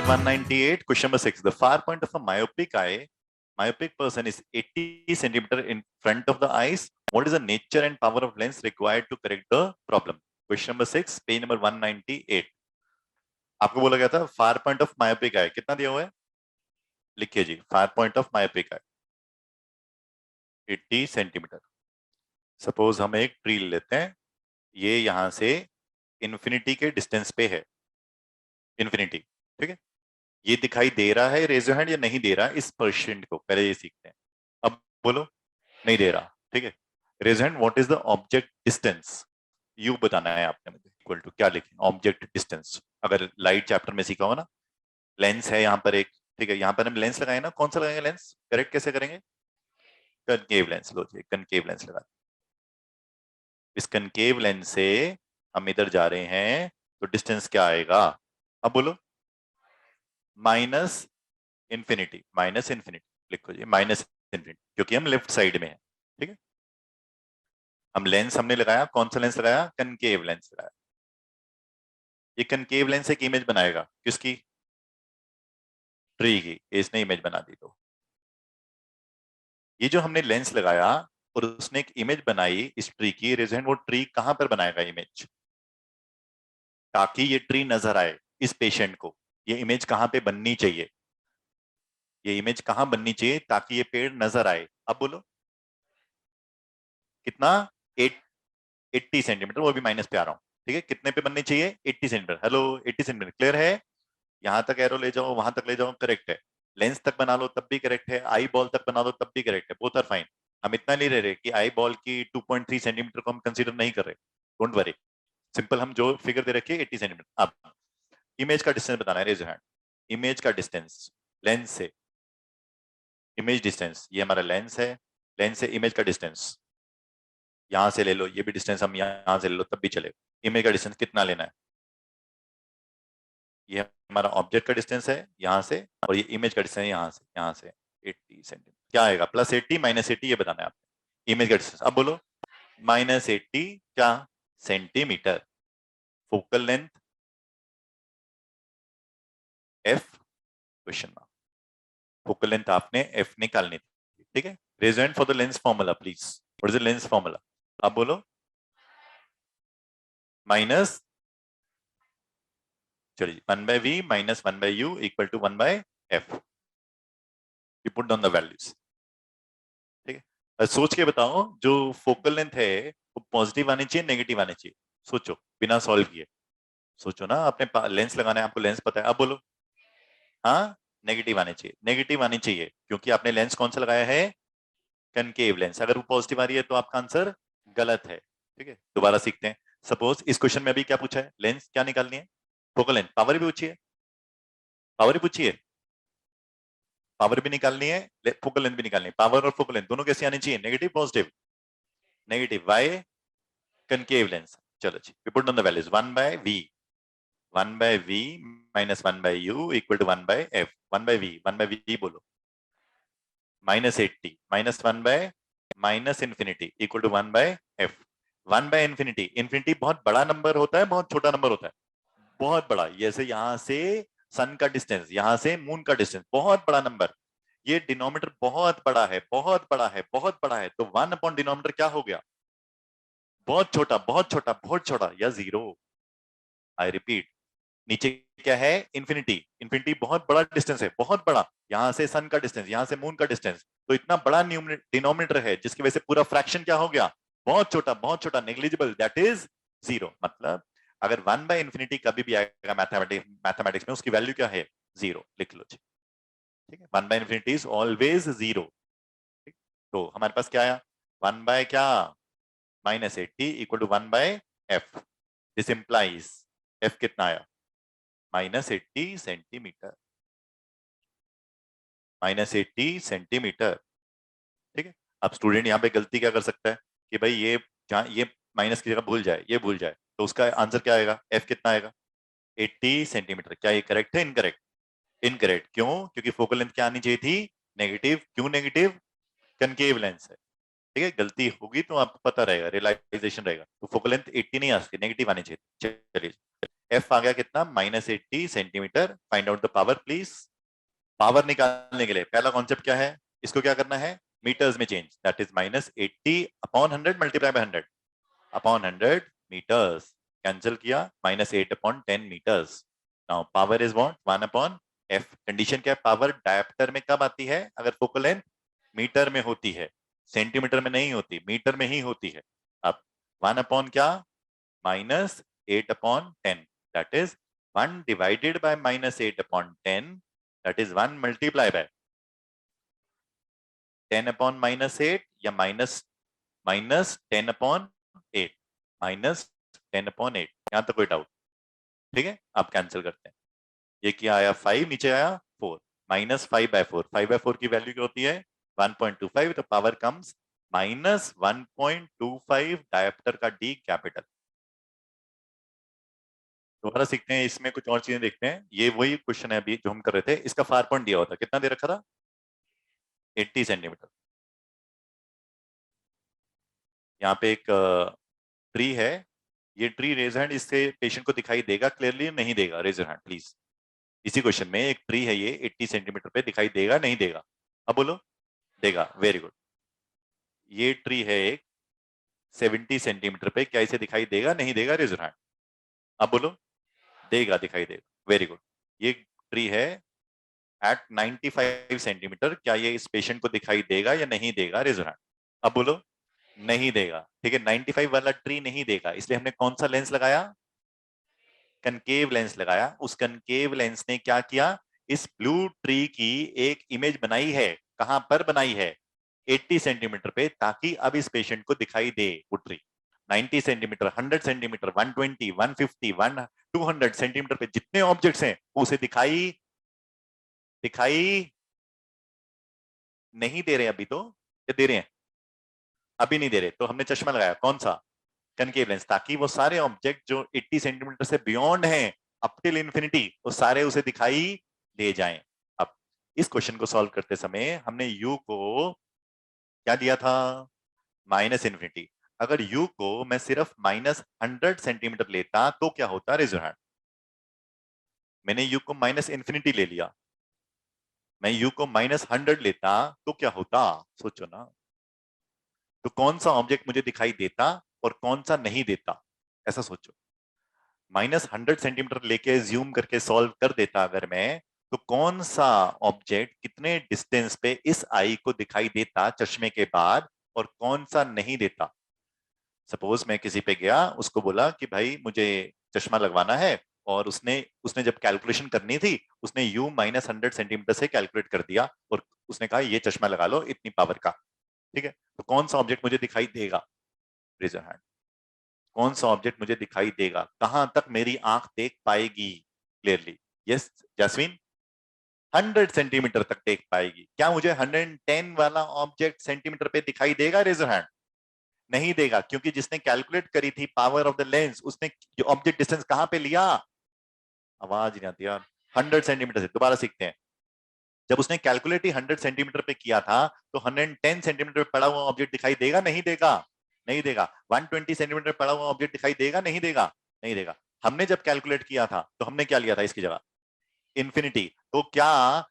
198, question number 6. The far point of a myopic person is 80 centimeter in front of the eyes. What is the nature and power of lens required to correct the problem? Question number 6, page number 198. आपको बोला गया था far point of myopic eye कितना दिया हुआ है, लिखिए जी. Far point of myopic eye 80 centimetre. Suppose हम एक ट्री लेते हैं, ये यहां से इन्फिनिटी के डिस्टेंस पे है, इन्फिनिटी. ठीक है, ये दिखाई दे रहा है रेज योर हैंड या नहीं दे रहा है, इस पर्सेंट को पहले ये सीखते हैं. अब बोलो, नहीं दे रहा. ठीक है, raise hand. What is the object distance, you बताना है आपने मुझे. इक्वल टू क्या लिखें, ऑब्जेक्ट डिस्टेंस. अगर लाइट चैप्टर में सीखा हो ना, लेंस है यहाँ पर एक. ठीक है, यहाँ पर हम लेंस लगाए ना, कौन सा लगाएंगे लेंस, करेक्ट कैसे करेंगे, कनकेव लेंस. लो जी, कनकेव लेंस लगा. इस कनकेव लेंस से हम इधर जा रहे हैं तो डिस्टेंस क्या आएगा, अब बोलो. Minus infinity. माइनस इन्फिनिटी लिखो जी, माइनस इन्फिनिटी, क्योंकि हम लेफ्ट साइड में हैं. ठीक है, हम लेंस हमने लगाया, कौन सा लेंस लगाया, कनकेव लेंस लगाया. ये कनकेव लेंस एक इमेज बनाएगा, किसकी, ट्री की. इसने इमेज बना दी. तो ये जो हमने लेंस लगाया और उसने एक इमेज बनाई इस ट्री की, रिजल्ट वो ट्री कहां पर बनाएगा इमेज, ताकि ये ट्री नजर आए इस पेशेंट को. ये इमेज कहां पे बननी चाहिए, ये इमेज कहां बननी चाहिए ताकि ये पेड़ नजर आए. अब बोलो कितना, 80 सेंटीमीटर, वो भी माइनस पे आ रहा हूं. ठीक है, कितने पे बननी चाहिए, 80 सेंटीमीटर. हेलो, 80 सेंटीमीटर क्लियर है. यहां तक एरो ले जाओ, वहां तक ले जाओ, करेक्ट है. लेंस तक बना लो तब भी करेक्ट है, आई बॉल तक बना लो तब भी करेक्ट है. Both are fine. हम इतना नहीं रह रहे कि आई बॉल की 2.3 सेंटीमीटर को हम कंसीडर नहीं कर रहे. डोंट वरी, सिंपल हम जो फिगर दे रखिए 80 सेंटीमीटर. अब इमेज का डिस्टेंस बताना है, रेज हैंड. इमेज का डिस्टेंस लेंस से, इमेज डिस्टेंस, ये हमारा लेंस है, लेंस से इमेज का डिस्टेंस यहां से ले लो, ये भी डिस्टेंस हम यहां से ले लो तब भी चले. इमेज का डिस्टेंस कितना लेना है, ये हमारा ऑब्जेक्ट का डिस्टेंस है यहां से, और ये इमेज का डिस्टेंस यहां से 80 सेंटीमीटर. क्या आएगा, प्लस 80 माइनस 80, ये बताना है आपने. इमेज का डिस्टेंस अब बोलो, माइनस 80 क्या, centimetre. Focal length F, question mark. Focal length आपने एफ निकालनी थी. ठीक है, resonant for the lens formula please. What is the lens formula, अब बोलो. माइनस, चलिए 1/v minus 1/u equal to 1/f. You put down the values. ठीक है, सोच के बताओ, जो फोकल लेंथ है वो पॉजिटिव आनी चाहिए, नेगेटिव आनी चाहिए. सोचो बिना सॉल्व किए, सोचो ना. आपने लेंस लगाना है, आपको लेंस पता है. अब बोलो, हाँ नेगेटिव आनी चाहिए, नेगेटिव आनी चाहिए, क्योंकि आपने लेंस कौन सा लगाया है, कनकेव लेंस. अगर वो पॉजिटिव आ रही है तो आपका आंसर गलत है. ठीक है, दोबारा सीखते हैं. सपोज इस क्वेश्चन में अभी क्या पूछा है, लेंस क्या निकालनी है, फोकल लेंथ. पावर भी पूछी है, पावर भी पूछी है, पावर भी निकालनी है, फोकल लेंथ भी निकालनी है. पावर और फोकल लेंथ दोनों कैसे आनी चाहिए, negative positive, negative. Why, concave lens. चलो जी, we put on the values. 1/v, 1/v minus 1/u equal to 1/f. 1/v, 1/v बोलो. Minus 80 minus 1/ minus infinity equal to 1/f. 1/इन्फिनिटी, इन्फिनिटी बहुत बड़ा नंबर होता है, बहुत छोटा नंबर होता है. बहुत बड़ा, जैसे यहां से सन का डिस्टेंस, यहां से मून का डिस्टेंस, बहुत बड़ा नंबर. ये डिनोमिनेटर बहुत बड़ा है, बहुत बड़ा है, बहुत बड़ा है. तो 1 अपॉन डिनोमिनेटर क्या हो गया, बहुत छोटा, बहुत छोटा, बहुत छोटा, या जीरो. आई रिपीट, नीचे क्या है, इन्फिनिटी. इन्फिनिटी बहुत बड़ा डिस्टेंस है, बहुत बड़ा. यहां से सन का डिस्टेंस, यहां से मून का डिस्टेंस, तो इतना बड़ा डिनोमिनेटर है जिसकी वजह से पूरा फ्रैक्शन क्या हो गया, बहुत छोटा, बहुत छोटा, नेग्लिजिबल, दैट इज जीरो. मतलब अगर 1/इन्फिनिटी कभी भी आएगा मैथमेटिक्स में, उसकी वैल्यू क्या है, जीरो. लिख लो जी. ठीक है, 1/इन्फिनिटी इज ऑलवेज जीरो. तो हमारे पास क्या आया, 1/ क्या, minus 80 equal to 1/f. This implies f कितना आया, माइनस 80 सेंटीमीटर. Minus 80 centimetre. ठीक है, अब स्टूडेंट यहाँ पे गलती क्या कर सकता है कि भाई ये जहाँ ये माइनस की जगह भूल जाए, ये भूल जाए, तो उसका आंसर क्या आएगा, f कितना आएगा, 80 सेंटीमीटर. क्या ये करेक्ट है, इनकरेक्ट, इनकरेक्ट. क्यों, क्योंकि फोकल लेंथ क्या आनी चाहिए थी, नेगेटिव. क्यों नेगेटिव, कनकेव लेंस है. ठीक है, गलती होगी तो आपको पता रहेगा, रियलाइजेशन रहेगा. तो फोकल लेंथ 80 नहीं आ सकती, नेगेटिव आनी चाहिए. चलिए एफ आ गया कितना, -80 centimetre. Find out the power please. Power निकालने के लिए पहला कॉन्सेप्ट क्या है, इसको क्या करना है, मीटर्स में change, that is -80 upon 100 multiply by 100 upon 100 metres. Cancel किया, -8 upon 10 metres. Now power is what, 1 upon F. Condition क्या है, पावर डायप्टर में कब आती है, अगर फोकल लेंथ मीटर में होती है, सेंटीमीटर में नहीं होती, मीटर में ही होती है। अब 1 अपॉन क्या, -8 upon 10, that is 1 divided by -8 upon 10, that is 1 multiply by 10 upon -8 या माइनस -10 अपॉन 8, -10 अपॉन 8। यहां तक कोई डाउट, ठीक है। आप कैंसिल करते हैं, ये क्या आया 5, नीचे आया 4, -5/4, 5/4 की वैल्यू क्या होती है 1.25, तो पावर कम्स -1.25 डायप्टर का डी कैपिटल। दोबारा सीखते हैं, इसमें कुछ और चीजें देखते हैं। ये वही क्वेश्चन है अभी जो हम कर रहे थे, इसका फार पॉइंट दिया होता, कितना दे रखा था 80 सेंटीमीटर। यहाँ पे एक ट्री है, ये ट्री रेज हैंड, इससे पेशेंट को दिखाई देगा क्लियरली, नहीं देगा, रेज हैंड प्लीज। इसी क्वेश्चन में एक ट्री है, ये 80 सेंटीमीटर पे दिखाई देगा नहीं देगा, अब बोलो। देगा, वेरी गुड। ये ट्री है एक 70 सेंटीमीटर पे, क्या इसे दिखाई देगा नहीं देगा, रेज हैंड। अब बोलो, देगा, दिखाई देगा, वेरी गुड। ये ट्री है एट 95 सेंटीमीटर, क्या ये इस पेशेंट को दिखाई देगा या नहीं देगा, रेज हैंड। अब बोलो, नहीं देगा, ठीक है। 95 वाला ट्री नहीं देगा, इसलिए हमने कौन सा लेंस लगाया, कनकेव लेंस लगाया। उस कनकेव लेंस ने क्या किया, इस ब्लू ट्री की एक इमेज बनाई है, कहां पर बनाई है 80 सेंटीमीटर पे, ताकि अब इस पेशेंट को दिखाई दे वो ट्री। 90 सेंटीमीटर, 100 सेंटीमीटर, 120, 150, 200 सेंटीमीटर पे जितने ऑब्जेक्ट्स हैं उसे दिखाई दिखाई नहीं दे रहे अभी तो, या दे रहे हैं, अभी नहीं दे रहे, तो हमने चश्मा लगाया कौन सा, कनकेव लेंस, ताकि वो सारे ऑब्जेक्ट जो 80 सेंटीमीटर से बियॉन्ड हैं अप टिल इंफिनिटी, वो सारे उसे दिखाई दे जाएं। अब इस क्वेश्चन को सॉल्व करते समय हमने u को क्या दिया था, -इन्फिनिटी। अगर u को मैं सिर्फ -100 सेंटीमीटर लेता तो क्या होता, रेज़र हैंड। मैंने u को -इन्फिनिटी ले लिया, मैं u को -100 लेता तो क्या होता, सोचो ना। तो कौन सा ऑब्जेक्ट मुझे दिखाई देता और कौन सा नहीं देता, ऐसा सोचो। -100 सेंटीमीटर लेके ज्यूम करके सॉल्व कर देता अगर मैं, तो कौन सा ऑब्जेक्ट कितने डिस्टेंस पे इस आई को दिखाई देता चश्मे के बाद, और कौन सा नहीं देता। सपोज मैं किसी पे गया, उसको बोला कि भाई मुझे चश्मा लगवाना है, और उसने उसने जब कैलकुलेशन करनी थी, उसने u -100 सेंटीमीटर से कैलकुलेट कर दिया, और उसने कहा ये चश्मा लगा लो इतनी पावर का, ठीक है। तो कौन सा ऑब्जेक्ट मुझे दिखाई देगा, रेज योर हैंड। कौन सा ऑब्जेक्ट मुझे दिखाई देगा, कहां तक मेरी आंख देख पाएगी क्लियरली। यस जैस्मिन, 100 सेंटीमीटर तक देख पाएगी। क्या मुझे 110 वाला ऑब्जेक्ट सेंटीमीटर पे दिखाई देगा, रेज योर हैंड। नहीं देगा, क्योंकि जिसने कैलकुलेट करी थी पावर ऑफ द लेंस, उसने जो ऑब्जेक्ट डिस्टेंस कहां पे लिया, आवाज नहीं आती यार, 100 सेंटीमीटर से। दोबारा सीखते हैं, जब उसने कैलकुलेट ही 100 सेंटीमीटर पे किया था, तो 110 सेंटीमीटर पे पड़ा हुआ ऑब्जेक्ट दिखाई देगा नहीं देगा, नहीं देगा। 120 सेंटीमीटर पड़ा हुआ ऑब्जेक्ट दिखाई देगा नहीं देगा, नहीं देगा। हमने जब कैलकुलेट किया था तो हमने क्या लिया था इसकी जगह, इंफिनिटी। तो क्या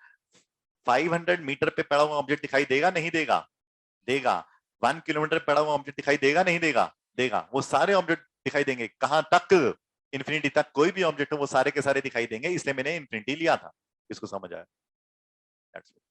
500 मीटर पे पड़ा हुआ ऑब्जेक्ट दिखाई देगा नहीं देगा, देगा। 1 किलोमीटर पड़ा हुआ ऑब्जेक्ट दिखाई देगा नहीं देगा, देगा। वो सारे ऑब्जेक्ट दिखाई देंगे, कहां तक, इंफिनिटी तक। कोई भी ऑब्जेक्ट हो वो सारे के सारे दिखाई देंगे, इसलिए मैंने इंफिनिटी लिया था। इसको समझ आया। That's it.